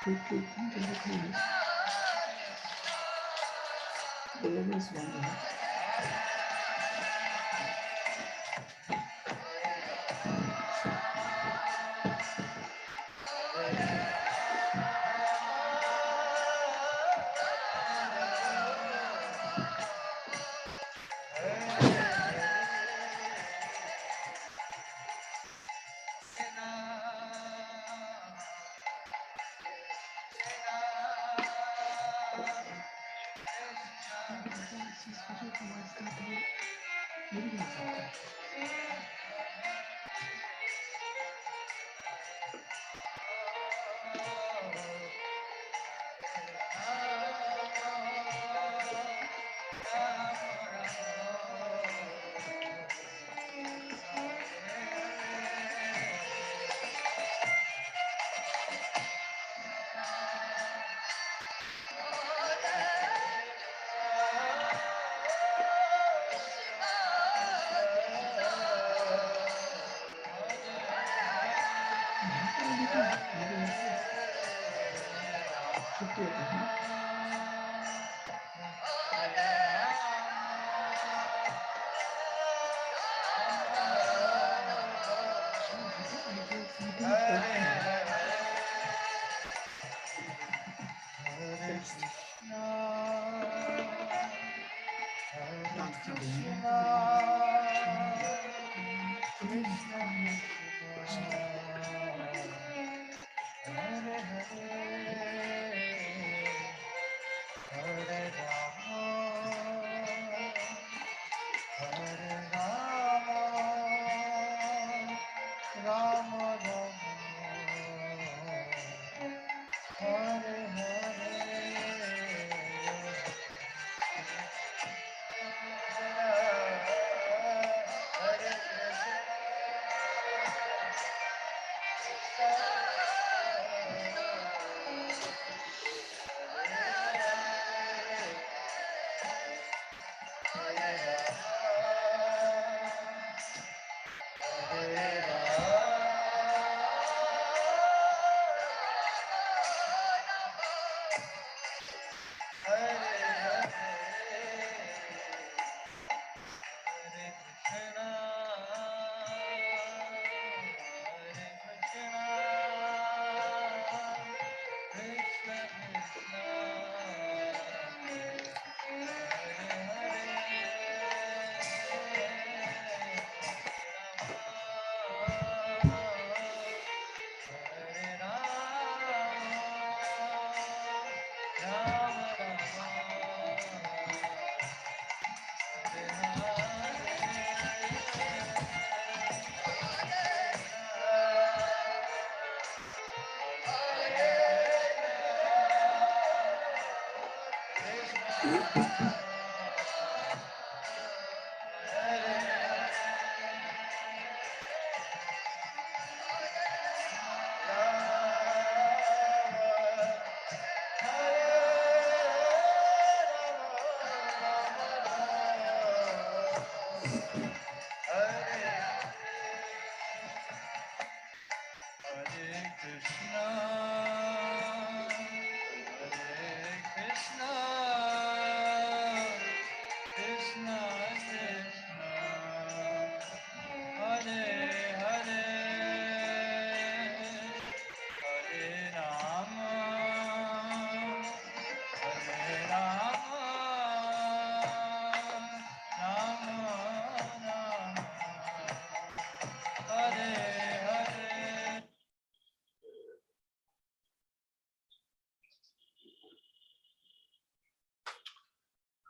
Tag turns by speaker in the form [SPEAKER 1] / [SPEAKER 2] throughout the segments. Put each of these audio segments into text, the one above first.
[SPEAKER 1] There is one.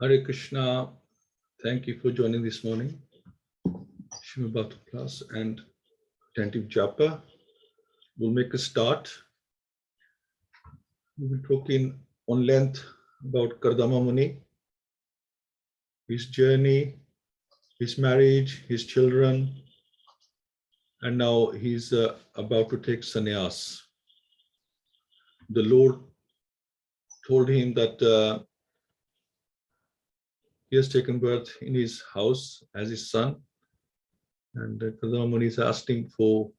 [SPEAKER 2] Hare Krishna, thank you for joining this morning. Srimad Bhakti class and attentive japa. We'll make a start. We will talk on length about Kardama Muni, his journey, his marriage, his children, and now he's about to take sannyas. The Lord told him that he has taken birth in his house as his son, and Kardama Muni is asking for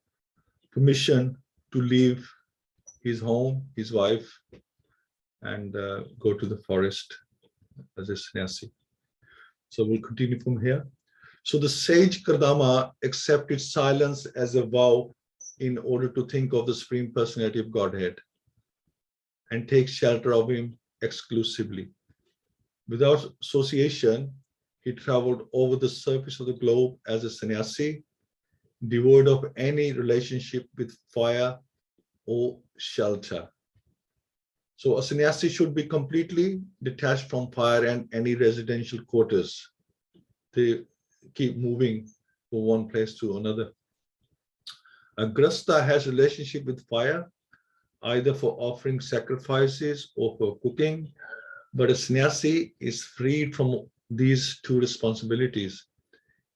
[SPEAKER 2] permission to leave his home, his wife, and go to the forest as a sannyasi. So we'll continue from here. So the sage Kardama accepted silence as a vow in order to think of the Supreme Personality of Godhead and take shelter of him exclusively. Without association, he traveled over the surface of the globe as a sannyasi, devoid of any relationship with fire or shelter. So a sannyasi should be completely detached from fire and any residential quarters. They keep moving from one place to another. A grasta has relationship with fire, either for offering sacrifices or for cooking, but a sannyasi is freed from these two responsibilities.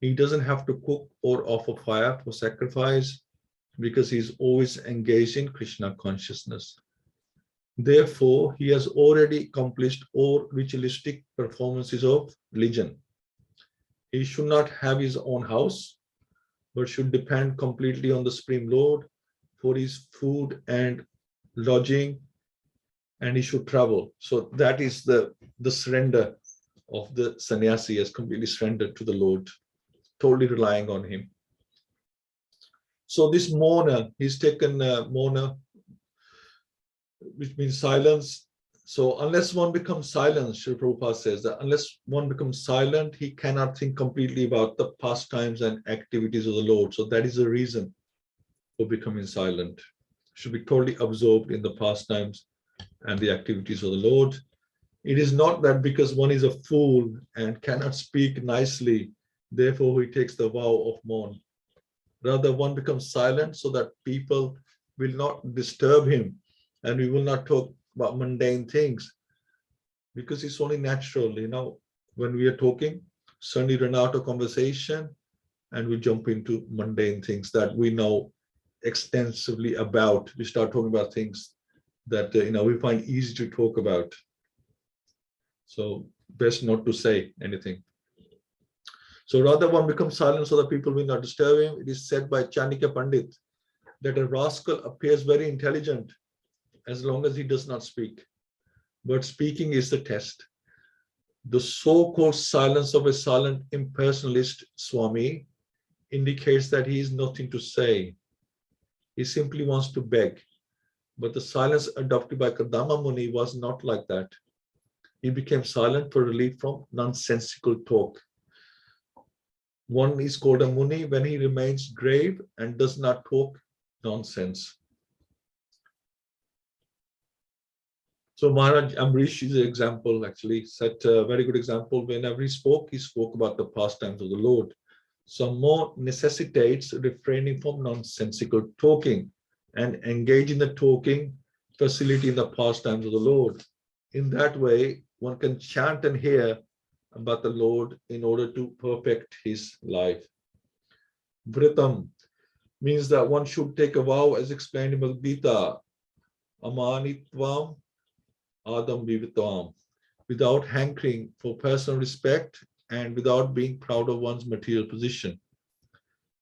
[SPEAKER 2] He doesn't have to cook or offer fire for sacrifice because he's always engaged in Krishna consciousness. Therefore, he has already accomplished all ritualistic performances of religion. He should not have his own house, but should depend completely on the Supreme Lord for his food and lodging, and he should travel. So that is the surrender of the sannyasi, has completely surrendered to the Lord, totally relying on him. So this mourner, he's taken mourner, which means silence. So unless one becomes silent, Sri Prabhupada says that unless one becomes silent, he cannot think completely about the pastimes and activities of the Lord. So that is the reason for becoming silent. Should be totally absorbed in the pastimes and the activities of the Lord. It is not that because one is a fool and cannot speak nicely, therefore he takes the vow of mourn. Rather, one becomes silent so that people will not disturb him and we will not talk about mundane things, because it's only natural, when we are talking, suddenly run out of conversation and we jump into mundane things that we know extensively about. We start talking about things that we find easy to talk about. So best not to say anything. So rather one becomes silent so that people will not disturb him. It is said by Chanakya Pandit that a rascal appears very intelligent as long as he does not speak. But speaking is the test. The so-called silence of a silent impersonalist Swami indicates that he has nothing to say. He simply wants to beg. But the silence adopted by Kardama Muni was not like that. He became silent for relief from nonsensical talk. One is called a Muni when he remains grave and does not talk nonsense. So Maharaj Amrish is an example, actually, set a very good example. Whenever he spoke about the pastimes of the Lord. So more necessitates refraining from nonsensical talking and engage in the talking facility in the pastimes of the Lord. In that way, one can chant and hear about the Lord in order to perfect his life. Vritam means that one should take a vow as explained in Bhagavad-Gita, amanitvam adam vivitvam, without hankering for personal respect and without being proud of one's material position.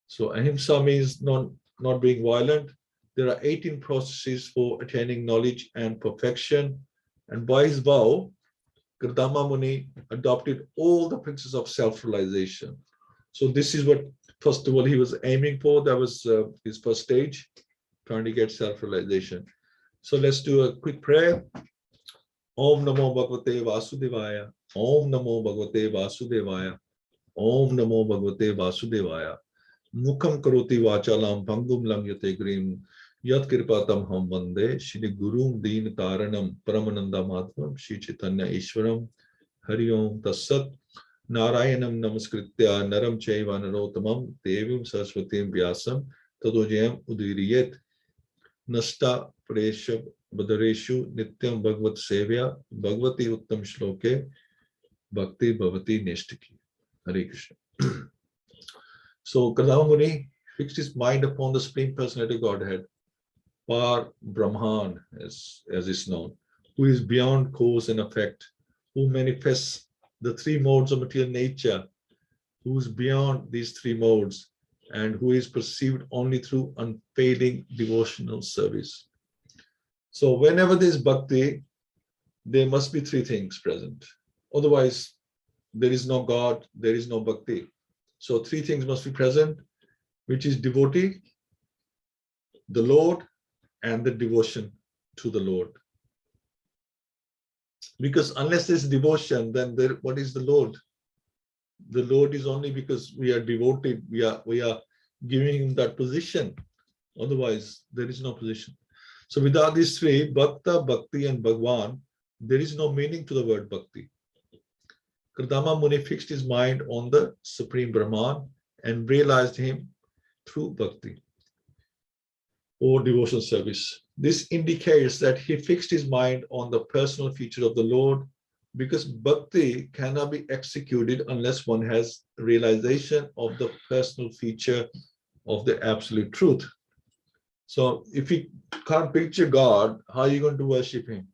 [SPEAKER 2] So ahimsa means not being violent. There are 18 processes for attaining knowledge and perfection. And by his vow, Kardama Muni adopted all the principles of self-realization. So this is what, first of all, he was aiming for. That was his first stage, trying to get self-realization. So let's do a quick prayer. Om Namo Bhagavate Vasudevaya. Om Namo Bhagavate Vasudevaya. Om Namo Bhagavate Vasudevaya. Mukham karoti vachalam bhangum langyate grim. Yat kripatam ham vande Shri Gurum Deen Taranam Paramananda Madhvam Shri Chaitanya Ishwaram Hari Om Tassat Narayanam Namaskritya Naram Chaiva Narotamam Devim Saraswatim Vyasam Tadojayam Udiriyet Nasta Preshab Badareshu Nityam Bhagavad Sevya Bhagavati Uttam Shloke Bhakti Bhavati Neshtiki. Hare Krishna. So Kardama Muni fixed his mind upon the Supreme Personality of Godhead, Par Brahman, as is known, who is beyond cause and effect, who manifests the three modes of material nature, who is beyond these three modes, and who is perceived only through unfailing devotional service. So whenever there's bhakti, there must be three things present. Otherwise, there is no God, there is no bhakti. So three things must be present, which is devotee, the Lord, and the devotion to the Lord. Because unless there's devotion, then what is the Lord? The Lord is only because we are devoted, we are giving him that position. Otherwise, there is no position. So without these three, Bhakta, Bhakti, and Bhagwan, there is no meaning to the word Bhakti. Kardama Muni fixed his mind on the Supreme Brahman and realized him through Bhakti or devotional service. This indicates that he fixed his mind on the personal feature of the Lord, because Bhakti cannot be executed unless one has realization of the personal feature of the absolute truth. So if you can't picture God, how are you going to worship him?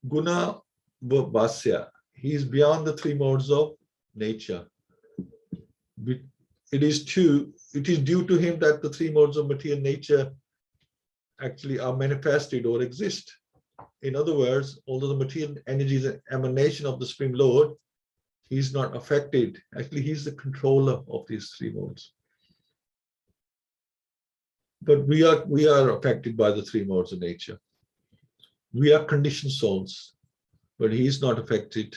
[SPEAKER 2] Guna Vasya, he is beyond the three modes of nature. It is due to him that the three modes of material nature actually are manifested or exist. In other words, although the material energy is an emanation of the Supreme Lord, he is not affected. Actually, he is the controller of these three modes. But we are affected by the three modes of nature. We are conditioned souls, but he is not affected.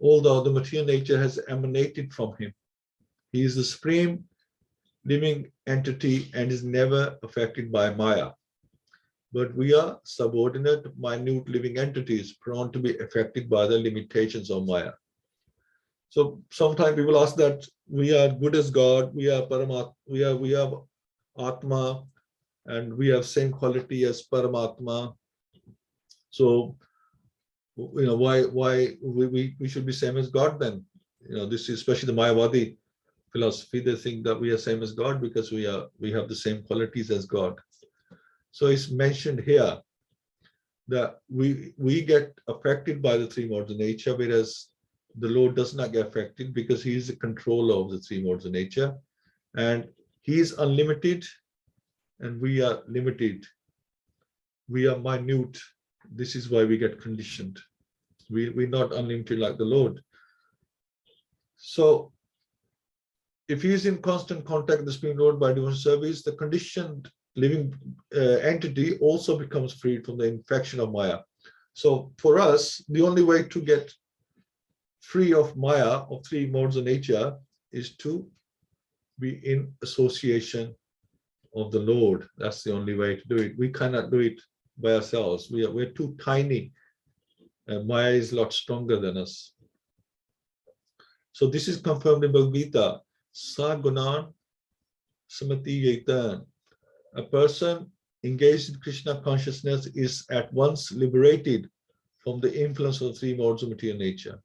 [SPEAKER 2] Although the material nature has emanated from him, he is the supreme living entity and is never affected by Maya. But we are subordinate, minute living entities prone to be affected by the limitations of Maya. So sometimes people ask that we are good as God, we are Paramatma, we have Atma, and we have same quality as Paramatma. So why we should be same as God then? This is especially the Mayavadi philosophy. They think that we are same as God because we have the same qualities as God. So it's mentioned here that we get affected by the three modes of nature, whereas the Lord does not get affected because he is the controller of the three modes of nature, and he is unlimited and we are limited. We are minute. This is why we get conditioned. We're not unlimited like the Lord. So if he is in constant contact with the Supreme Lord by devotional service, the conditioned living entity also becomes freed from the infection of Maya. So for us, the only way to get free of Maya, of three modes of nature, is to be in association of the Lord. That's the only way to do it. We cannot do it by ourselves. We're too tiny. Maya is a lot stronger than us. So this is confirmed in Bhagavad-Gita. Sa gunan samati yaitan. A person engaged in Krishna consciousness is at once liberated from the influence of the three modes of material nature.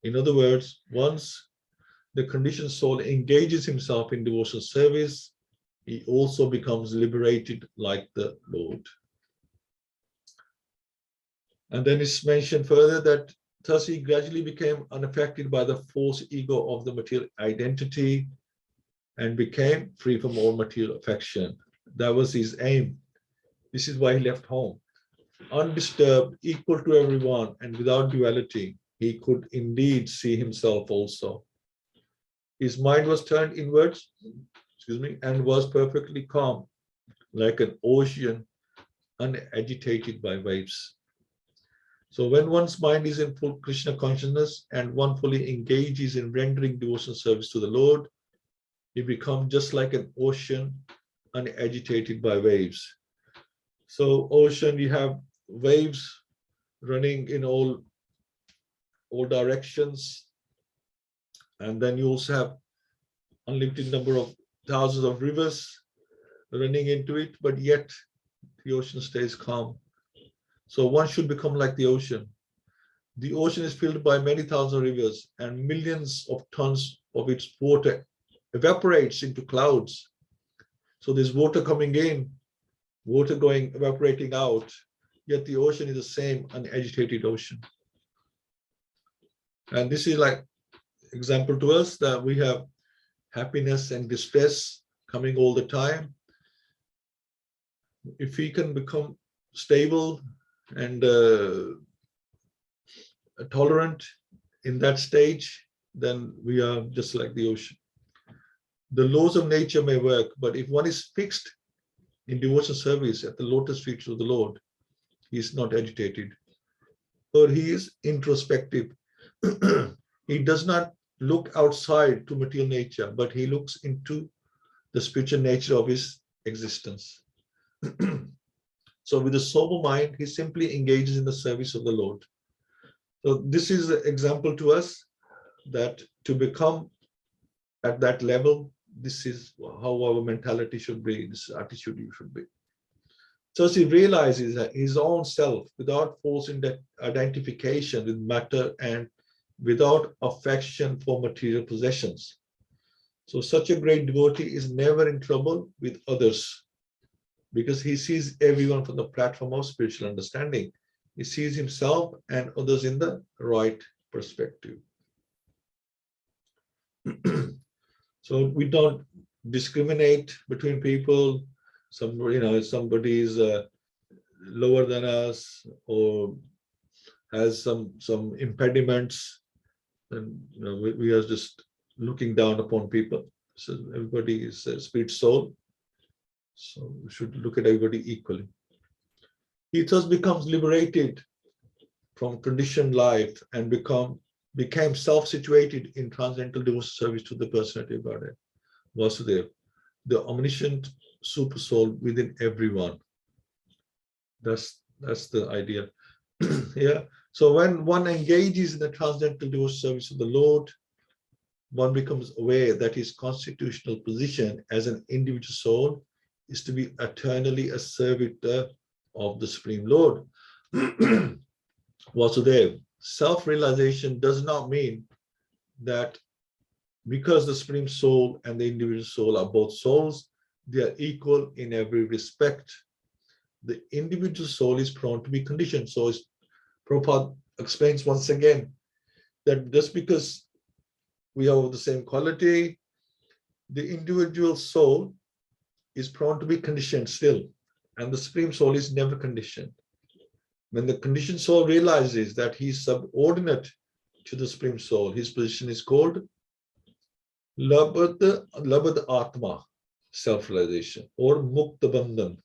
[SPEAKER 2] In other words, once the conditioned soul engages himself in devotional service, he also becomes liberated like the Lord. And then it's mentioned further that thus he gradually became unaffected by the false ego of the material identity and became free from all material affection. That was his aim. This is why he left home. Undisturbed, equal to everyone, and without duality, he could indeed see himself also. His mind was turned inwards, and was perfectly calm, like an ocean unagitated by waves. So when one's mind is in full Krishna consciousness and one fully engages in rendering devotional service to the Lord, he becomes just like an ocean unagitated by waves. So ocean, you have waves running in all directions, and then you also have unlimited number of thousands of rivers running into it, but yet the ocean stays calm. So one should become like the ocean. The ocean is filled by many thousands of rivers, and millions of tons of its water evaporates into clouds. So there's water coming in, water evaporating out, yet the ocean is the same unagitated ocean. And this is like example to us that we have happiness and distress coming all the time. if we can become stable and tolerant in that stage, then we are just like the ocean. The laws of nature may work, but if one is fixed in devotional service at the lotus feet of the Lord, he is not agitated, or he is introspective. He does not look outside to material nature, but he looks into the spiritual nature of his existence. So with a sober mind, he simply engages in the service of the Lord. So this is an example to us that to become at that level, this is how our mentality should be, this attitude should be. So as he realizes that his own self without forcing that identification with matter and without affection for material possessions. So such a great devotee is never in trouble with others because he sees everyone from the platform of spiritual understanding. He sees himself and others in the right perspective. So we don't discriminate between people. Somebody is lower than us or has some impediments, and we are just looking down upon people. So everybody is a spirit soul. So we should look at everybody equally. He thus becomes liberated from conditioned life and became self-situated in transcendental devotional service to the personality of Godhead, Vasudeva, the omniscient super soul within everyone. That's the idea. Yeah. So when one engages in the transcendental devotional service of the Lord, one becomes aware that his constitutional position as an individual soul is to be eternally a servitor of the Supreme Lord. Vasudeva, self-realization does not mean that because the Supreme Soul and the individual soul are both souls, they are equal in every respect. The individual soul is prone to be conditioned. So Prabhupada explains once again that just because we have the same quality, the individual soul is prone to be conditioned still, and the Supreme Soul is never conditioned. When the conditioned soul realizes that he is subordinate to the Supreme Soul, his position is called Labad Atma, self-realization, or Mukta Bandhan,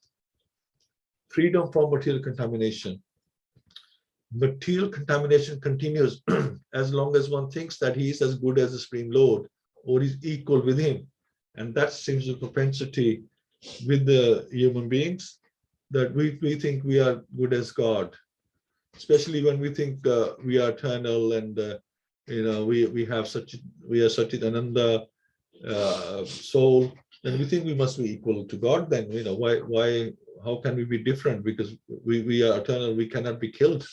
[SPEAKER 2] freedom from material contamination. Material contamination continues as long as one thinks that he is as good as the Supreme Lord or is equal with him. And that seems the propensity with the human beings, that we think we are good as God, especially when we think we are eternal and we are such an Ananda soul, then we think we must be equal to God. Then why how can we be different? Because we are eternal, we cannot be killed,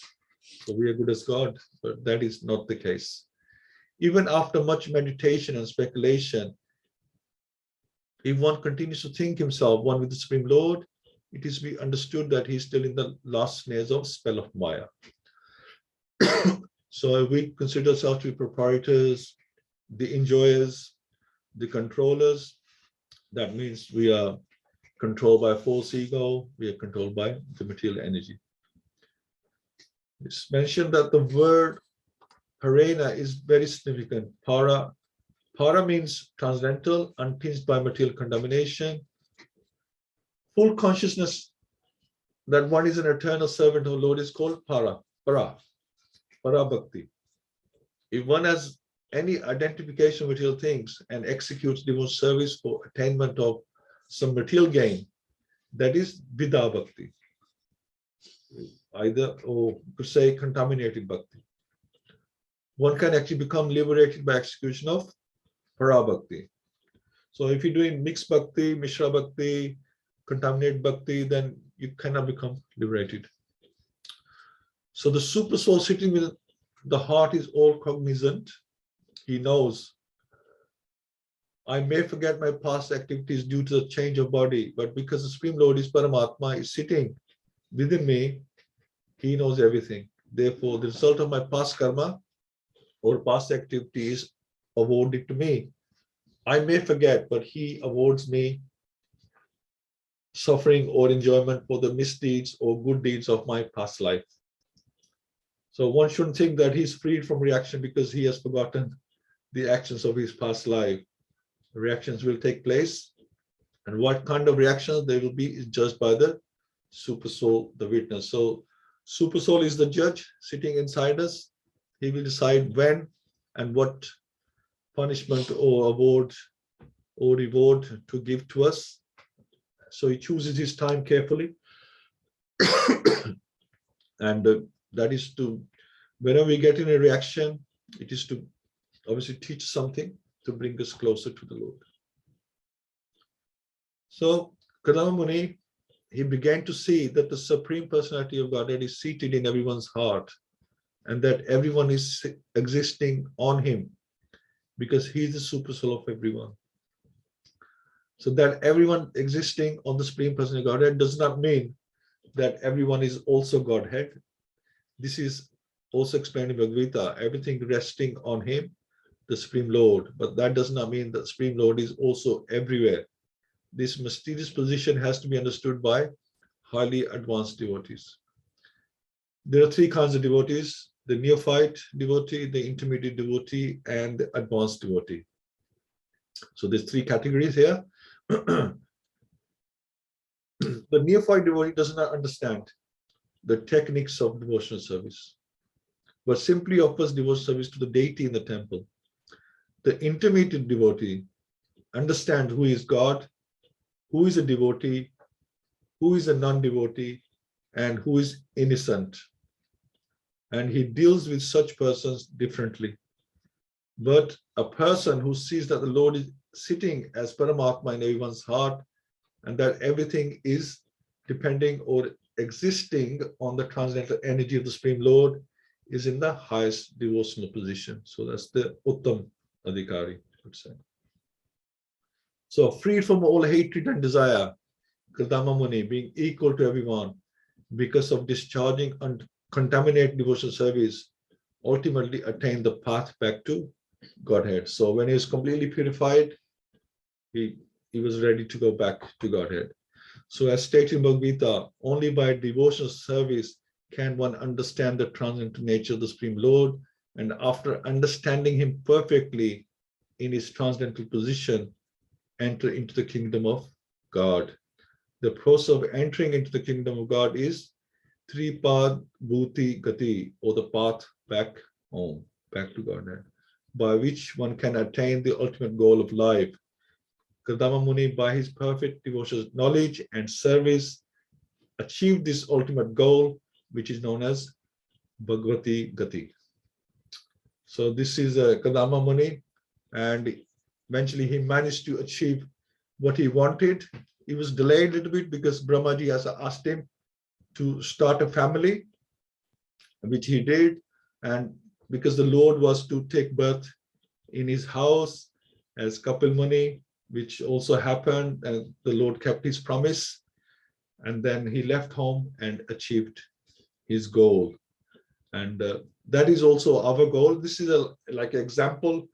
[SPEAKER 2] so we are good as God. But that is not the case. Even after much meditation and speculation, if one continues to think himself one with the Supreme Lord, it is to be understood that he is still in the last snares of spell of Maya. So if we consider ourselves to be proprietors, the enjoyers, the controllers, that means we are controlled by false ego, we are controlled by the material energy. It's mentioned that the word parena is very significant. Para means transcendental, untinged by material contamination. Full consciousness that one is an eternal servant of the Lord is called para bhakti. If one has any identification with material things and executes devotional service for attainment of some material gain, that is vidha bhakti, either, or could say contaminated bhakti. One can actually become liberated by execution of para bhakti. So if you're doing mixed bhakti, mishra bhakti, contaminated bhakti, then you cannot become liberated. So the super soul sitting with the heart is all cognizant. He knows, I may forget my past activities due to the change of body, but because the Supreme Lord is Paramatma, is sitting within me, he knows everything. Therefore, the result of my past karma or past activities awarded to me. I may forget, but he awards me suffering or enjoyment for the misdeeds or good deeds of my past life. So one shouldn't think that he's freed from reaction because he has forgotten the actions of his past life. Reactions will take place, and what kind of reactions they will be is judged by the super soul, the witness. So super soul is the judge sitting inside us. He will decide when and what punishment or award or reward to give to us. So he chooses his time carefully. And that is to, whenever we get in a reaction, it is to obviously teach something to bring us closer to the Lord. So Kardama Muni, he began to see that the Supreme Personality of Godhead is seated in everyone's heart, and that everyone is existing on him because he is the super soul of everyone. So that everyone existing on the Supreme Personality of Godhead does not mean that everyone is also Godhead. This is also explained in Bhagavad-Gita, everything resting on him, the Supreme Lord. But that does not mean that the Supreme Lord is also everywhere. This mysterious position has to be understood by highly advanced devotees. There are three kinds of devotees: the neophyte devotee, the intermediate devotee, and the advanced devotee. So there's three categories here. The neophyte devotee does not understand the techniques of devotional service, but simply offers devotional service to the deity in the temple. The intermediate devotee understands who is God, who is a devotee, who is a non-devotee, and who is innocent. And he deals with such persons differently. But a person who sees that the Lord is sitting as Paramatma in everyone's heart, and that everything is depending or existing on the transcendental energy of the Supreme Lord, is in the highest devotional position. So that's the Uttam Adhikari, I would say. So freed from all hatred and desire, Kardama Muni, being equal to everyone because of discharging and contaminate devotional service, ultimately attained the path back to Godhead. So when he was completely purified, he was ready to go back to Godhead. So as stated in Bhagavad-Gita, only by devotional service can one understand the transcendental nature of the Supreme Lord, and after understanding him perfectly in his transcendental position, enter into the kingdom of God. The process of entering into the kingdom of God is Tripad Bhuti Gati, or the path back home, back to Godhead, by which one can attain the ultimate goal of life. Kardama Muni, by his perfect devotional knowledge and service, achieved this ultimate goal, which is known as Bhagavati Gati. So this is Kardama Muni, and eventually he managed to achieve what he wanted. He was delayed a little bit because Brahmaji has asked him to start a family, which he did, and because the Lord was to take birth in his house as Kapil Muni, which also happened, and the Lord kept his promise, and then he left home and achieved his goal. And that is also our goal. This is like an example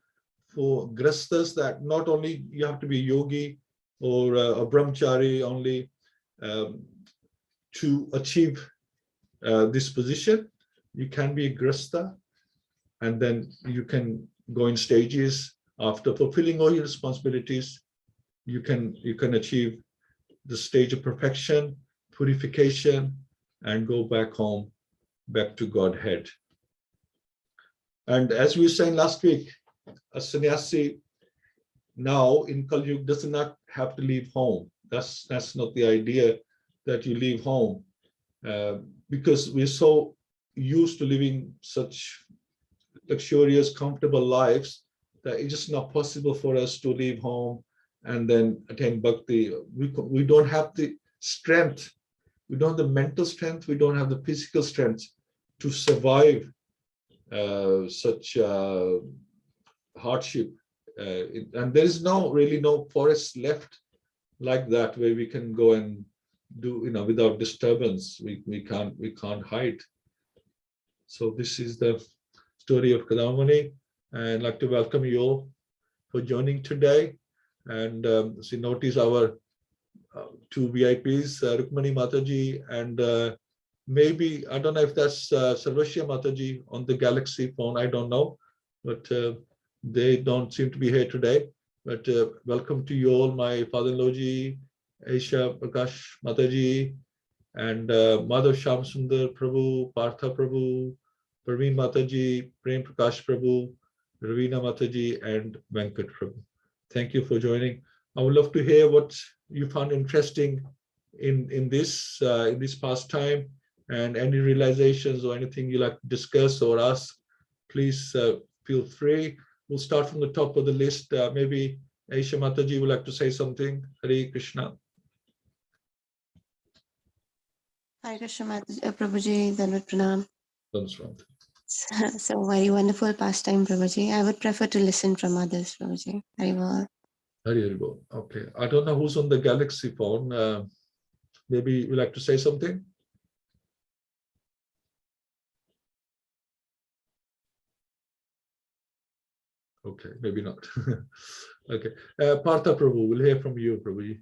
[SPEAKER 2] for grastas, that not only you have to be yogi or a brahmachari only to achieve this position. You can be a grasta, and then you can go in stages. After fulfilling all your responsibilities, you can achieve the stage of perfection, purification, and go back home, back to Godhead. And as we were saying last week, a sannyasi now in Kali Yuga does not have to leave home. That's not the idea, that you leave home, because we're so used to living such luxurious, comfortable lives that it's just not possible for us to leave home and then attain bhakti. We don't have the strength, we don't have the mental strength, we don't have the physical strength to survive such hardship. And there is really no forest left like that where we can go and do, without disturbance. We can't hide. So this is the story of Kardama Muni, and I'd like to welcome you all for joining today. And so notice our two VIPs, Rukmani Mataji and maybe, I don't know if that's Sarvashya Mataji on the Galaxy phone, I don't know, but they don't seem to be here today. But welcome to you all, my father-in-law ji, Aisha Prakash Mataji, and Madhav Sham Sundar Prabhu, Partha Prabhu, Parveen Mataji, Prem Prakash Prabhu, Ravina Mataji, and Venkat Prabhu. Thank you for joining. I would love to hear what you found interesting in this pastime, and any realizations or anything you like to discuss or ask. Please feel free. We'll start from the top of the list. Maybe Aisha Mataji would like to say something. Hare Krishna.
[SPEAKER 3] Hi, Krishna Prabhuji, Danvat Pranam. So very wonderful pastime, Prabhuji. I would prefer to listen from others, Prabhuji.
[SPEAKER 2] Hari Bol. Okay. I don't know who's on the Galaxy phone. Maybe you'd like to say something? Okay, maybe not. Okay. Partha Prabhu, we'll hear from you, Prabhuji.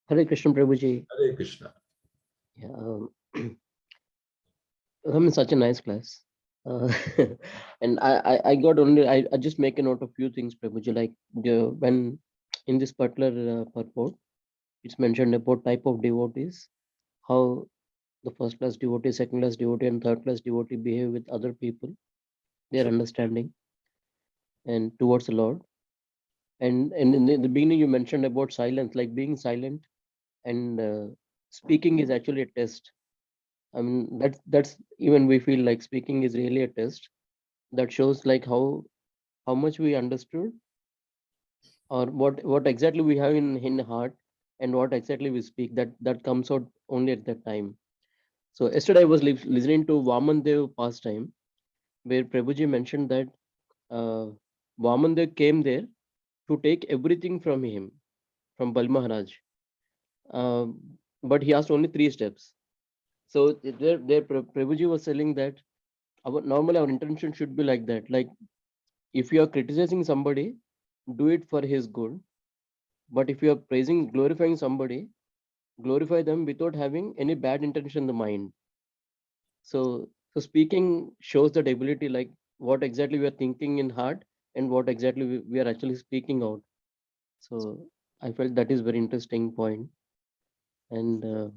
[SPEAKER 4] Hare Krishna, Prabhuji.
[SPEAKER 2] Hare Krishna.
[SPEAKER 4] Yeah, I'm in such a nice class. And I got only, I just make a note of few things, Prabhuji, like when in this particular purport, it's mentioned about type of devotees, how the first class devotee, second class devotee, and third class devotee behave with other people, their understanding and towards the Lord. And in the beginning, you mentioned about silence, like being silent and speaking is actually a test. I mean, that's even we feel like speaking is really a test that shows like how much we understood, or what exactly we have in heart, and what exactly we speak. That comes out only at that time. So yesterday I was listening to Vaman Dev pastime, where Prabhuji mentioned that Vaman Dev came there to take everything from him, from Bal Maharaj, but he asked only 3 steps. So there Prabhuji was telling that normally our intention should be like that. Like if you are criticizing somebody, do it for his good. But if you are praising, glorifying somebody, glorify them without having any bad intention in the mind. So speaking shows that ability, like what exactly we are thinking in heart and what exactly we are actually speaking out. So I felt that is very interesting point. And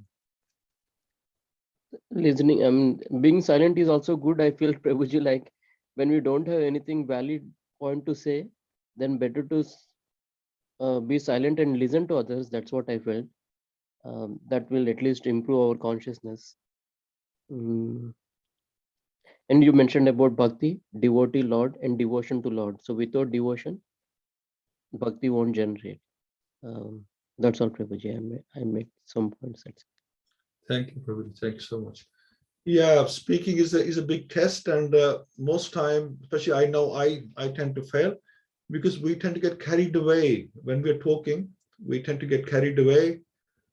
[SPEAKER 4] listening, I mean, being silent is also good. I feel, Prabhuji, like when we don't have anything valid point to say, then better to be silent and listen to others. That's what I felt. That will at least improve our consciousness. And you mentioned about bhakti, devotee, Lord, and devotion to Lord. So without devotion, bhakti won't generate. That's all, Prabhuji. I make some points.
[SPEAKER 2] Thank you, Prabhuji. Thank you so much. Yeah, speaking is a big test, and most time, especially I know I tend to fail because we tend to get carried away when we're talking. We tend to get carried away,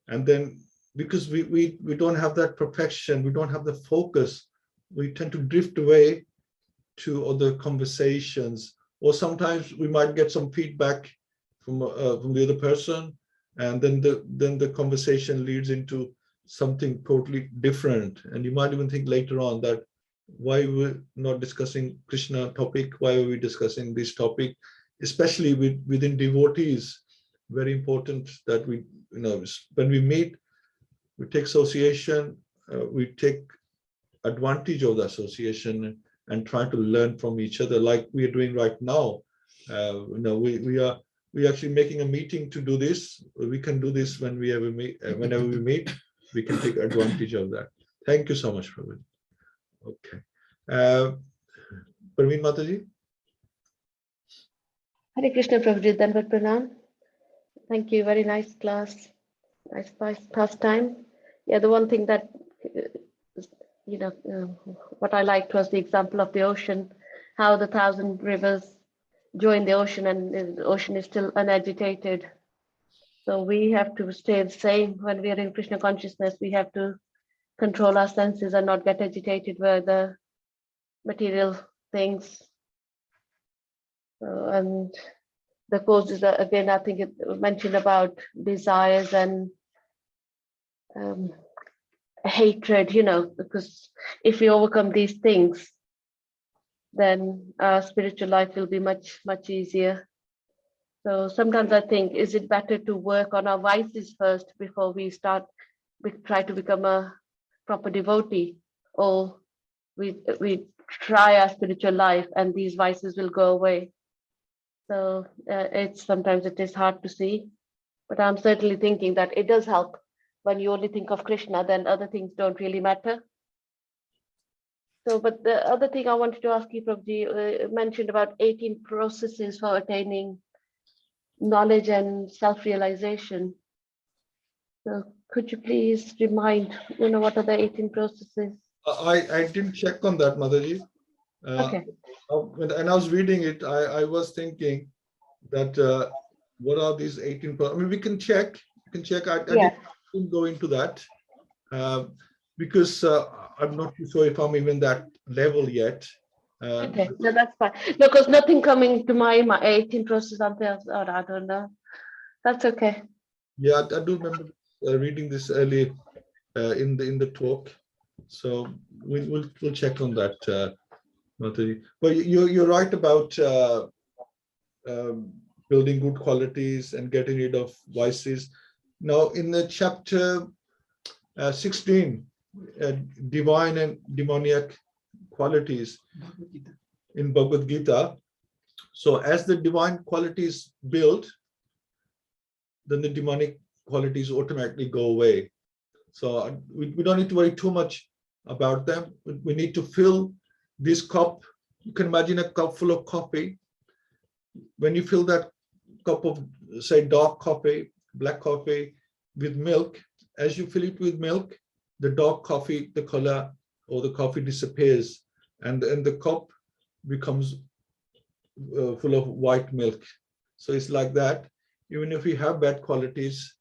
[SPEAKER 2] and then because we don't have that perfection, we don't have the focus, we tend to drift away to other conversations, or sometimes we might get some feedback from the other person, and then the conversation leads into something totally different, and you might even think later on that why we're not discussing Krishna topic, why are we discussing this topic, especially within devotees. Very important that we, when we meet, we take association, we take advantage of the association and try to learn from each other, like we are doing right now. We actually making a meeting to do this. We can do this whenever we meet. We can take advantage of that. Thank you so much, Prabhu. Okay. Parveen Mataji.
[SPEAKER 1] Hare Krishna, Prabhuji, Danvat Pranam. Thank you. Very nice class. Nice pastime. Yeah, the one thing that, what I liked was the example of the ocean, how the 1,000 rivers join the ocean and the ocean is still unagitated. So we have to stay the same when we are in Krishna consciousness. We have to control our senses and not get agitated by the material things. And the causes are, again, I think it mentioned about desires and hatred, because if we overcome these things, then our spiritual life will be much, much easier. So sometimes I think, is it better to work on our vices first before we try to become a proper devotee, or we try our spiritual life and these vices will go away? So sometimes it is hard to see, but I'm certainly thinking that it does help. When you only think of Krishna, then other things don't really matter. So, but the other thing I wanted to ask you, Prabhuji, mentioned about 18 processes for attaining knowledge and self-realization. So could you please remind, what are the 18 processes?
[SPEAKER 2] I didn't check on that, Mataji.
[SPEAKER 1] Okay.
[SPEAKER 2] When I was reading it, I was thinking that what are these 18? I mean, we can check. I
[SPEAKER 1] Yeah.
[SPEAKER 2] didn't go into that because I'm not too sure if I'm even that level yet.
[SPEAKER 1] Okay, no, that's fine. No, because nothing coming to my 18 process or I don't know. That's okay.
[SPEAKER 2] Yeah, I do remember reading this early in the talk. So we'll check on that, Mataji. But you're right about building good qualities and getting rid of vices. Now, in the chapter 16, divine and demoniac qualities in Bhagavad-Gita. So as the divine qualities build, then the demonic qualities automatically go away. So we don't need to worry too much about them. We need to fill this cup. You can imagine a cup full of coffee. When you fill that cup of, say, dark coffee, black coffee with milk, as you fill it with milk, the dark coffee, the color or the coffee disappears, and the cup becomes full of white milk. So it's like that. Even if we have bad qualities,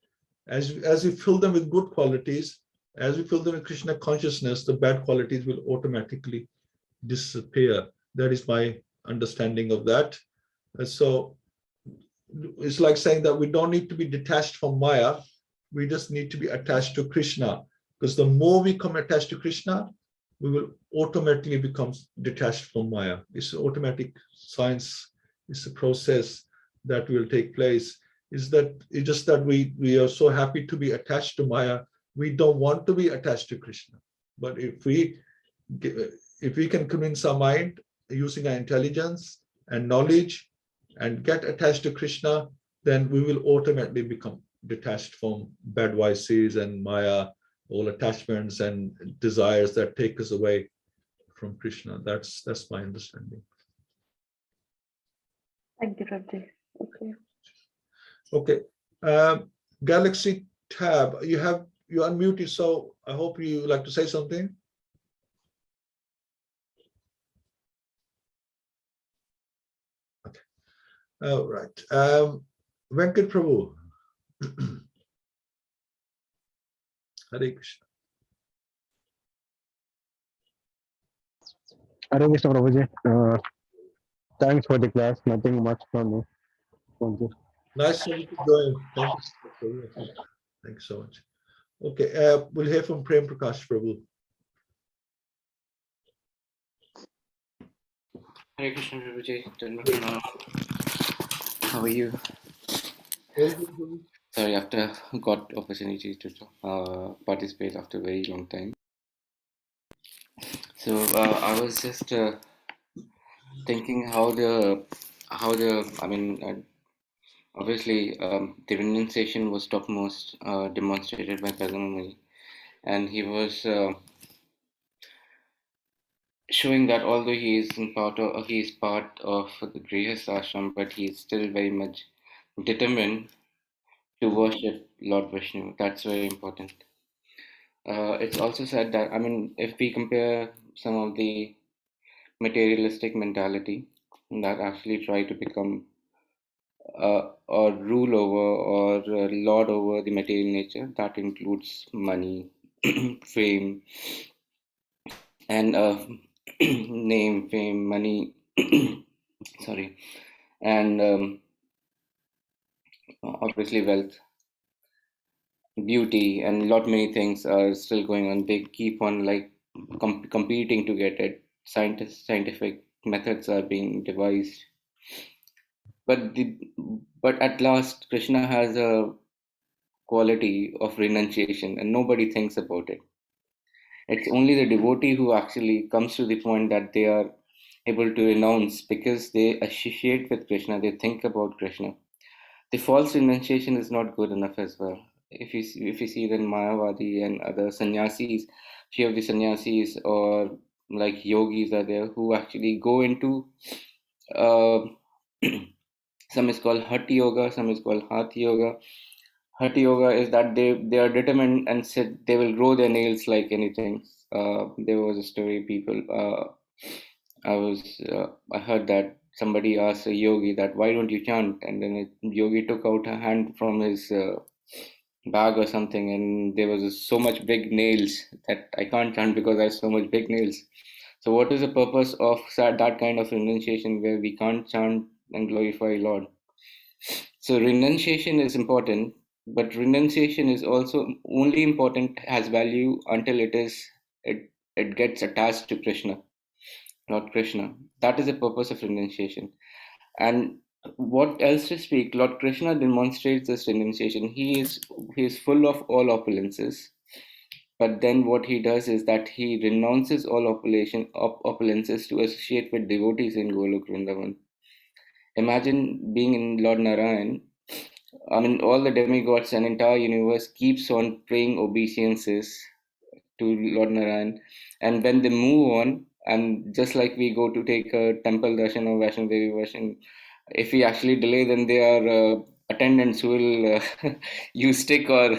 [SPEAKER 2] as we fill them with good qualities, as we fill them with Krishna consciousness, the bad qualities will automatically disappear. That is my understanding of that. And so it's like saying that we don't need to be detached from Maya. We just need to be attached to Krishna, because the more we come attached to Krishna, we will automatically become detached from Maya. It's automatic science. It's a process that will take place. It's just that we are so happy to be attached to Maya. We don't want to be attached to Krishna. But if we can convince our mind using our intelligence and knowledge and get attached to Krishna, then we will automatically become detached from bad vices and Maya, all attachments and desires that take us away from Krishna. That's my understanding.
[SPEAKER 1] Thank you, Prabhuji. Okay.
[SPEAKER 2] Okay. Galaxy Tab, you're unmuted, so I hope you like to say something. Okay. All right. Venkat Prabhu. Hare Krishna.
[SPEAKER 5] Hare Krishna Prabhuji. Thanks for the class. Nothing much from me. Thank you.
[SPEAKER 2] Nice to join. Thank you. Thank you so much. Okay, we'll hear from Prem Prakash Prabhu.
[SPEAKER 6] Hare Krishna Prabhuji. How are you? Sorry, after got opportunity to participate after a very long time. So I was just thinking how the obviously the renunciation was topmost demonstrated by Kardama Muni, and he was showing that although he is part of the Grihast ashram, but he is still very much determined to worship Lord Vishnu. That's very important. It's also said that, if we compare some of the materialistic mentality that actually try to become or rule over or lord over the material nature, that includes money, fame, and name, fame, money, sorry, and obviously wealth, beauty, and lot many things are still going on. They keep on like competing to get it. Scientific methods are being devised, but but at last Krishna has a quality of renunciation, and nobody thinks about it. It's only the devotee who actually comes to the point that they are able to renounce because they associate with Krishna, they think about Krishna. The false renunciation is not good enough as well. If you see then Mayavadi and other sannyasis, few of the sannyasis or like yogis are there who actually go into uh, some is called Hatha Yoga, some is called Hatha Yoga. Hatha Yoga is that they are determined and said they will grow their nails like anything. There was a story people I heard that somebody asked a yogi that why don't you chant, and then a yogi took out a hand from his bag or something, and there was so much big nails that I can't chant because I have so much big nails. So what is the purpose of that kind of renunciation where we can't chant and glorify Lord? So renunciation is important, but renunciation is also only important, has value until it gets attached to Krishna, not Krishna. That is the purpose of renunciation. And what else to speak? Lord Krishna demonstrates this renunciation. He is full of all opulences, but then what he does is that he renounces all opulences to associate with devotees in Golok Vrindavan. Imagine being in Lord Narayan. I mean, all the demigods and entire universe keeps on paying obeisances to Lord Narayan, and when they move on, and just like we go to take a temple darshan or Vaishno Devi darshan, if we actually delay, then there are attendants who will use stick or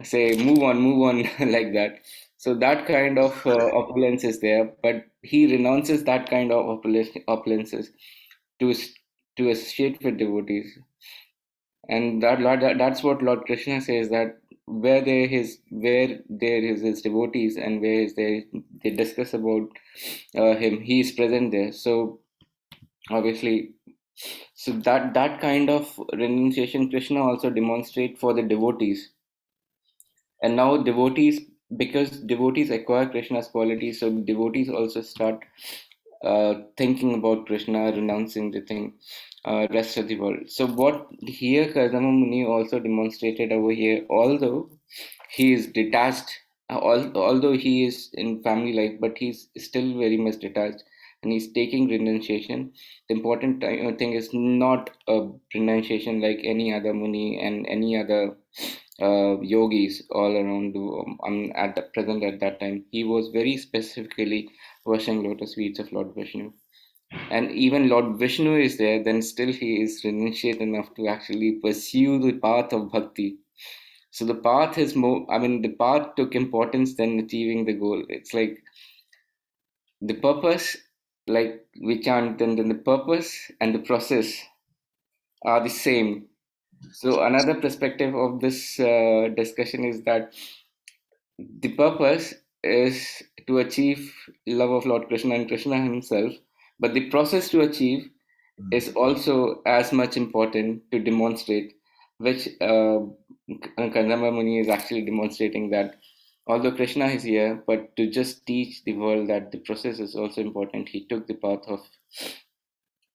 [SPEAKER 6] say move on like that. So that kind of opulence is there, but he renounces that kind of opulences to to associate with devotees, and that's what Lord Krishna says, that where there is his devotees and where is they discuss about him, he is present there. So obviously, so that kind of renunciation Krishna also demonstrate for the devotees. And now devotees, because devotees acquire Krishna's qualities, so devotees also start thinking about Krishna, renouncing the thing, rest of the world. So what here Kardama Muni also demonstrated over here, although he is detached, although he is in family life, but he's still very much detached, and he's taking renunciation. The important thing is not a renunciation like any other Muni and any other yogis all around at the present at that time. He was very specifically washing lotus feet of Lord Vishnu. And even Lord Vishnu is there, then still he is renunciate enough to actually pursue the path of bhakti. So the path is more, I mean, the path took importance than achieving the goal. It's like the purpose, like we chant, then the purpose and the process are the same. So another perspective of this discussion is that the purpose is to achieve love of Lord Krishna and Krishna himself, but the process to achieve is also as much important to demonstrate, which Kardama Muni is actually demonstrating, that although Krishna is here, but to just teach the world that the process is also important, he took the path of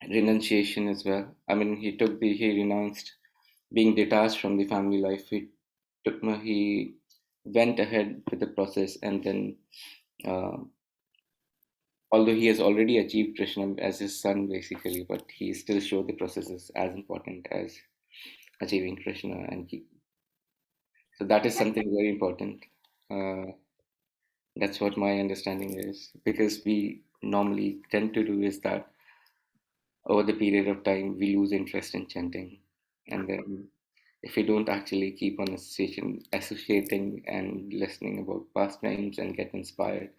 [SPEAKER 6] renunciation as well. I mean, he renounced being detached from the family life. He went ahead with the process, and then uh, although he has already achieved Krishna as his son basically, but he still showed the process is as important as achieving Krishna, and so that is something very important. Uh, that's what my understanding is, because we normally tend to do is that over the period of time we lose interest in chanting, and then if we don't actually keep on associating and listening about past times and get inspired,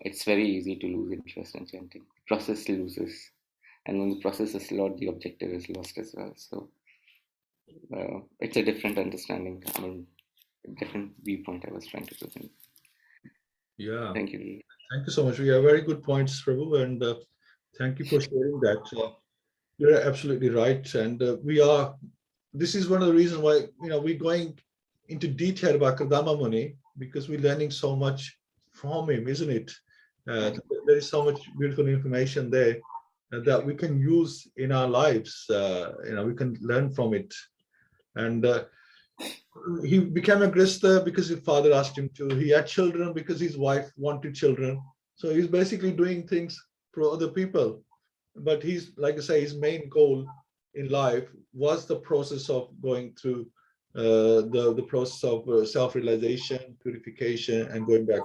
[SPEAKER 6] it's very easy to lose interest in chanting. The process loses, and when the process is lost, the objective is lost as well. So it's a different understanding. I mean, different viewpoint I was trying to present.
[SPEAKER 2] Yeah.
[SPEAKER 6] Thank you.
[SPEAKER 2] Thank you so much. We have very good points, Prabhu, and thank you for sharing that. You're absolutely right, and we are this is one of the reasons why, we're going into detail about Kardama Muni, because we're learning so much from him, isn't it? There is so much beautiful information there that we can use in our lives. We can learn from it. And he became a Grista because his father asked him to. He had children because his wife wanted children. So he's basically doing things for other people. But he's, like I say, his main goal in life was the process of going through the process of self-realization, purification, and going back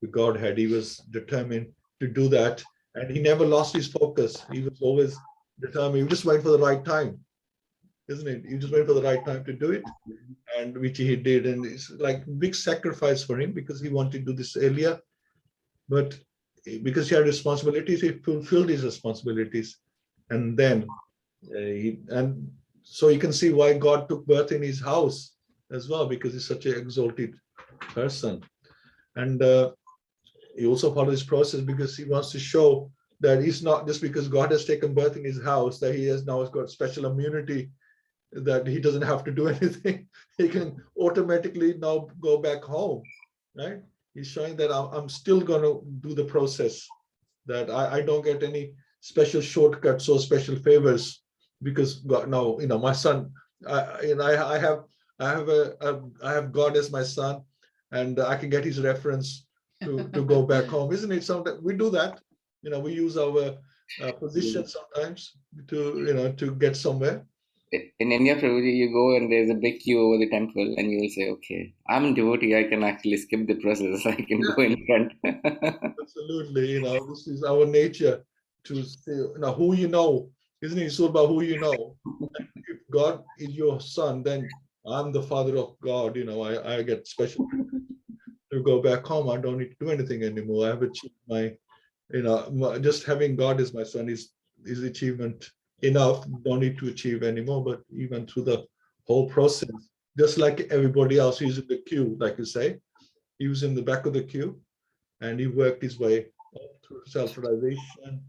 [SPEAKER 2] to Godhead. He was determined to do that, and he never lost his focus. He was always determined. He just wait for the right time, isn't it? He just wait for the right time to do it, and which he did. And it's like big sacrifice for him because he wanted to do this earlier, but because he had responsibilities, he fulfilled his responsibilities, and then so you can see why God took birth in his house as well, because he's such an exalted person. And he also followed this process because he wants to show that he's not just because God has taken birth in his house that he has now got special immunity, that he doesn't have to do anything. He can automatically now go back home, right? He's showing that I'm still going to do the process, that I don't get any special shortcuts or special favors because God, now, my son, I have God as my son, and I can get his reference to go back home, isn't it? Sometimes we do that, we use our position sometimes to get somewhere.
[SPEAKER 6] In India, Prabhuji, you go and there's a big queue over the temple, and you will say, okay, I'm a devotee, I can actually skip the process, I can go in front.
[SPEAKER 2] Absolutely, this is our nature to say, who you know, isn't it? It's all about who you know. If God is your son, then I'm the father of God, I get special to go back home. I don't need to do anything anymore. I have achieved my, just having God as my son is achievement enough. Don't need to achieve anymore. But even through the whole process, just like everybody else, he's in the queue, like you say, he was in the back of the queue, and he worked his way up through self-realization,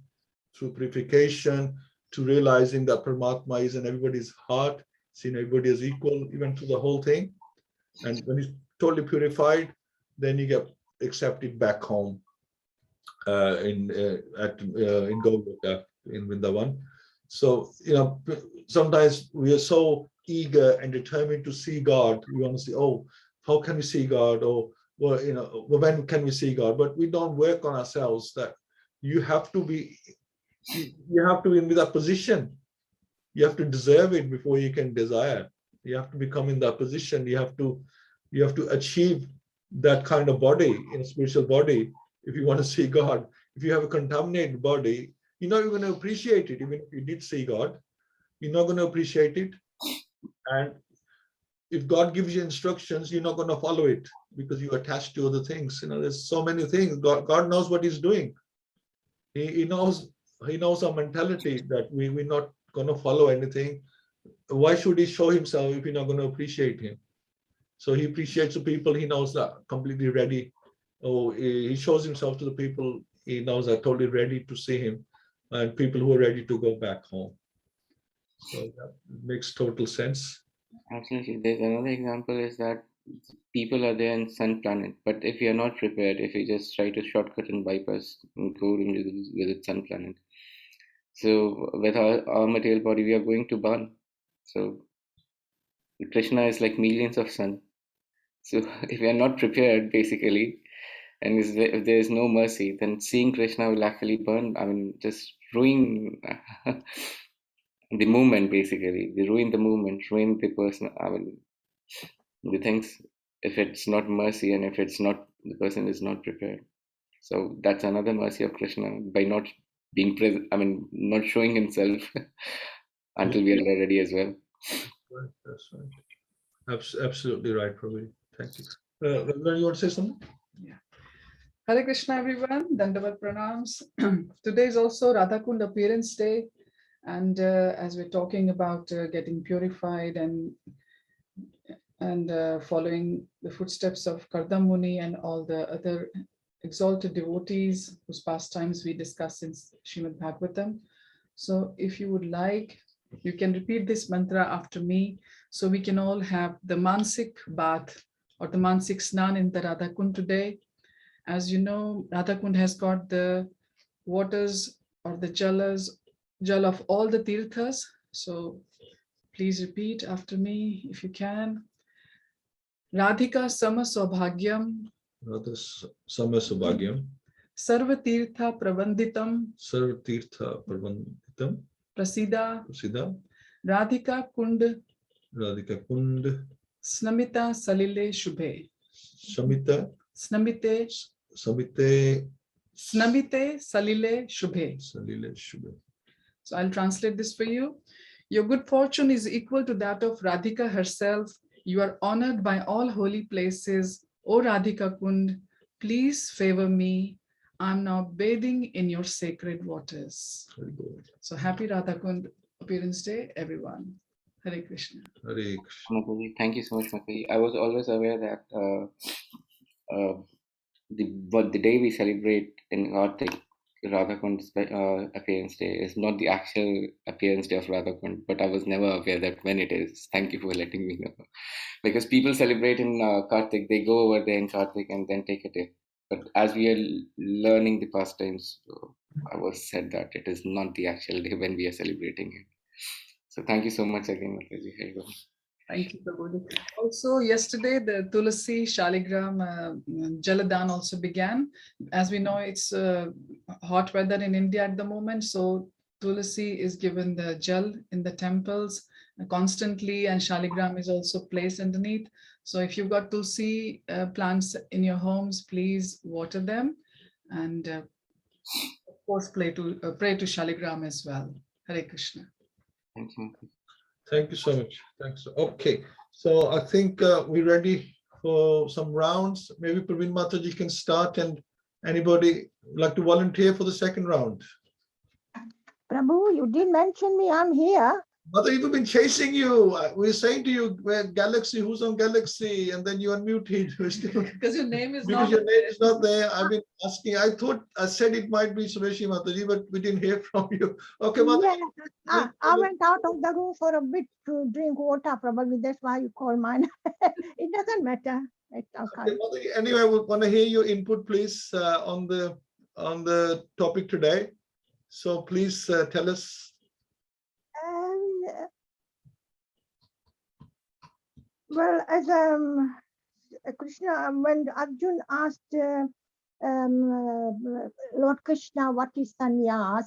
[SPEAKER 2] through purification, to realizing that Paramatma is in everybody's heart, seeing everybody as equal, even through the whole thing. And when he's totally purified, then you get accepted back home in Goloka, in Vrindavan. So, sometimes we are so eager and determined to see God. We want to see, oh, how can we see God? Or, when can we see God? But we don't work on ourselves. That you have to be in that position. You have to deserve it before you can desire. You have to become in that position. You have to achieve that kind of body, in a spiritual body, if you want to see God. If you have a contaminated body, you're not even going to appreciate it. Even if you did see God, you're not going to appreciate it. And if God gives you instructions, you're not going to follow it because you're attached to other things. There's so many things. God knows what he's doing. He knows our mentality, that we're not going to follow anything. Why should he show himself if you're not going to appreciate him? So he appreciates the people he knows that are completely ready. Oh, he shows himself to the people he knows are totally ready to see him, and people who are ready to go back home. So that makes total sense.
[SPEAKER 6] Absolutely. There's another example is that people are there in sun planet, but if you're not prepared, if you just try to shortcut and bypass and go into the sun planet, so with our material body, we are going to burn. So Krishna is like millions of sun. So if we are not prepared, basically, and if there is no mercy, then seeing Krishna will actually burn. I mean, just ruin the movement, basically. They ruin the movement, ruin the person. I mean, the things, if it's not mercy and if the person is not prepared. So that's another mercy of Krishna by not being present, I mean, not showing himself until we are ready as well.
[SPEAKER 2] That's right. Absolutely right, Prabhu. Thank you. You want to say something?
[SPEAKER 7] Yeah. Hare Krishna, everyone. Dandavat pranams. Today is also Radhakund Appearance Day. And as we're talking about getting purified and following the footsteps of Kardama Muni and all the other exalted devotees whose pastimes we discuss in Srimad Bhagavatam. So if you would like You can repeat this mantra after me so we can all have the Mansik bath or the Mansik Snan in the Radha Kund today. As you know, Radha Kund has got the waters or the jal of all the tirthas. So please repeat after me if you can. Radhika Sama Saubhagyam
[SPEAKER 2] Radha Samasubhagyam
[SPEAKER 7] Sarva Tirtha Prabandhitam
[SPEAKER 2] Sarva Tirtha Prabandhitam
[SPEAKER 7] Prasida
[SPEAKER 2] Siddha
[SPEAKER 7] Radhika Kund
[SPEAKER 2] Radhika Kund
[SPEAKER 7] Snamita Salile Shubhe.
[SPEAKER 2] Shamita
[SPEAKER 7] Snamite
[SPEAKER 2] Samite
[SPEAKER 7] Snamite Salile Shubhe.
[SPEAKER 2] Salile Shubha.
[SPEAKER 7] So I'll translate this for you. Your good fortune is equal to that of Radhika herself. You are honored by all holy places. O Radhika Kund, please favor me. I'm now bathing in your sacred waters.
[SPEAKER 2] Very good.
[SPEAKER 7] So happy Radha Kund Appearance Day, everyone. Hare Krishna.
[SPEAKER 2] Hare Krishna.
[SPEAKER 6] Mataji, thank you so much, Mataji. I was always aware that the day we celebrate in Kartik, Radhakund's appearance day is not the actual appearance day of Radhakund, but I was never aware that when it is. Thank you for letting me know. Because people celebrate in Kartik, they go over there in Kartik and then take a day. But as we are learning the pastimes, I was said that it is not the actual day when we are celebrating it. So thank you so much again, Mataji. Here you go.
[SPEAKER 7] Thank you, Prabhuji. Also, yesterday, the Tulasi Shaligram Jaladan also began. As we know, it's hot weather in India at the moment. So Tulasi is given the jal in the temples constantly, and Shaligram is also placed underneath. So if you've got Tulsi plants in your homes, please water them. And of course, pray to Shaligram as well. Hare Krishna.
[SPEAKER 6] Thank you.
[SPEAKER 2] Thank you so much. Thanks. Okay, so I think we're ready for some rounds. Maybe Praveen Mataji can start, and anybody like to volunteer for the second round?
[SPEAKER 8] Prabhu, you didn't mention me. I'm here.
[SPEAKER 2] Mataji, we've been chasing you. We're saying to you, where Galaxy, who's on Galaxy? And then you unmuted. We're still,
[SPEAKER 7] Because your name is
[SPEAKER 2] because
[SPEAKER 7] not
[SPEAKER 2] your name is not there. I've been asking. I said it might be Sureshi Mataji, but we didn't hear from you. Okay, Mataji.
[SPEAKER 8] Yeah, I went out of the room for a bit to drink water. Probably that's why you call mine. It doesn't matter. It's okay.
[SPEAKER 2] Okay, Mataji, anyway, we want to hear your input, please, on the topic today. So please tell us.
[SPEAKER 8] Well, as Krishna, when Arjun asked Lord Krishna what is sannyas,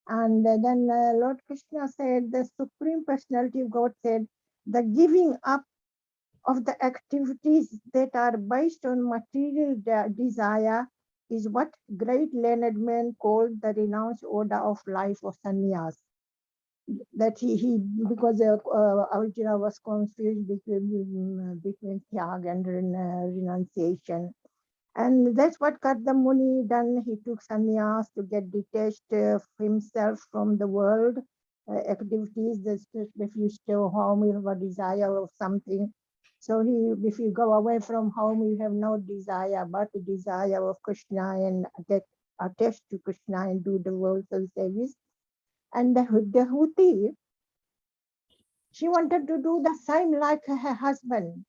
[SPEAKER 8] and then Lord Krishna said, the Supreme Personality of God said, the giving up of the activities that are based on material desire is what great learned men called the renounced order of life of sannyas. That he because Arjuna was confused between tyag and renunciation, and that's what Kardama Muni done. He took sannyas to get detached himself from the world activities. If you stay home, you have a desire of something. So if you go away from home, you have no desire but the desire of Krishna and get attached to Krishna and do the world's service. And the Huti, she wanted to do the same like her husband,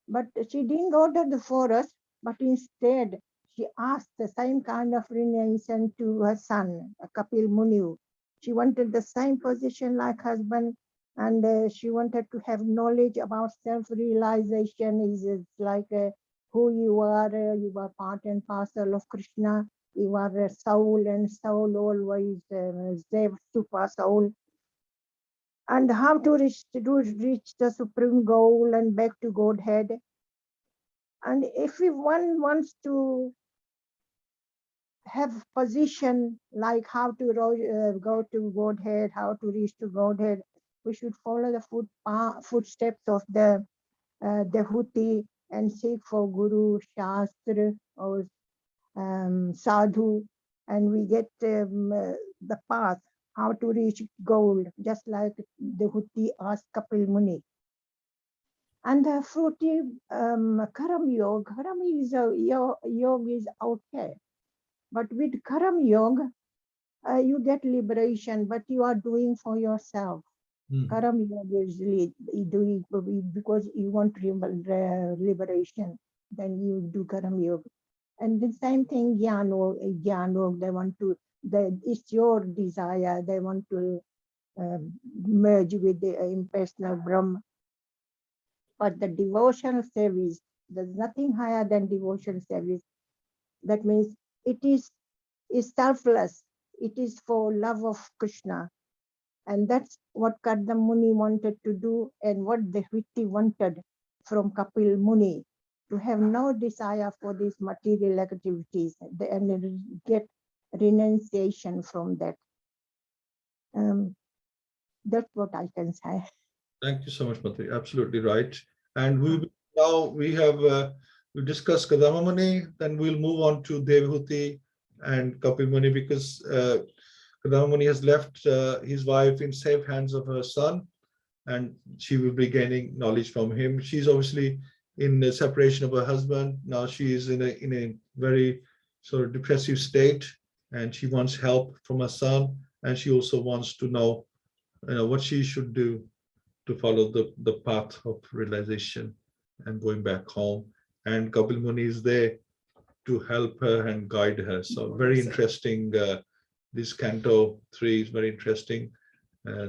[SPEAKER 8] but she didn't go to the forest, but instead she asked the same kind of renunciation to her son, Kapil Muni. She wanted the same position like husband, and she wanted to have knowledge about self-realization. Is like who you are part and parcel of Krishna. You are a soul, and soul always super soul. And how to reach the supreme goal and back to Godhead. And if one wants to have position like how to go to Godhead, how to reach to Godhead, we should follow the footsteps of the Huti and seek for Guru, Shastra, or Sadhu, and we get the path, how to reach goal, just like the Huti asked Kapil Muni. And the fruity Karam Yoga, Karam is yoga is okay. But with Karam Yoga, you get liberation, but you are doing for yourself.
[SPEAKER 2] Hmm.
[SPEAKER 8] Karma yoga is doing because you want liberation, then you do karma yoga. And the same thing, jnana, they want to, it's your desire, they want to merge with the impersonal Brahma. But the devotional service, there's nothing higher than devotional service. That means it is selfless. It is for love of Krishna. And that's what Kardama Muni wanted to do, and what Devhuti wanted from Kapil Muni, to have no desire for these material activities and get renunciation from that. That's what I can say.
[SPEAKER 2] Thank you so much, Mataji. Absolutely right. And we have we discussed Kardama Muni, then we'll move on to Devhuti and Kapil Muni, because Kardama Muni has left his wife in safe hands of her son, and she will be gaining knowledge from him. She's obviously in the separation of her husband. Now she is in a very sort of depressive state, and she wants help from her son, and she also wants to know, what she should do to follow the path of realization and going back home. And Kapil Muni is there to help her and guide her. So very interesting. This Canto 3 is very interesting.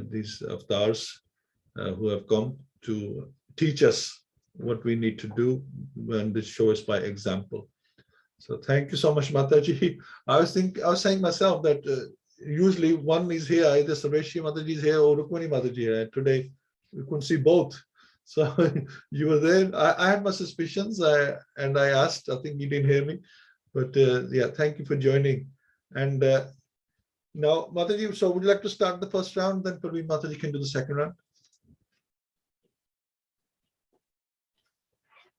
[SPEAKER 2] These avatars who have come to teach us what we need to do, and this show us by example. So thank you so much, Mataji. I was saying myself that usually one is here, either Sarveshi Mataji is here or Rukmani Mataji, and today we couldn't see both. So you were there. I had my suspicions, and I asked. I think you didn't hear me, but yeah, thank you for joining. And now, Mataji, so would you like to start the first round? Then probably Mataji can do the second round.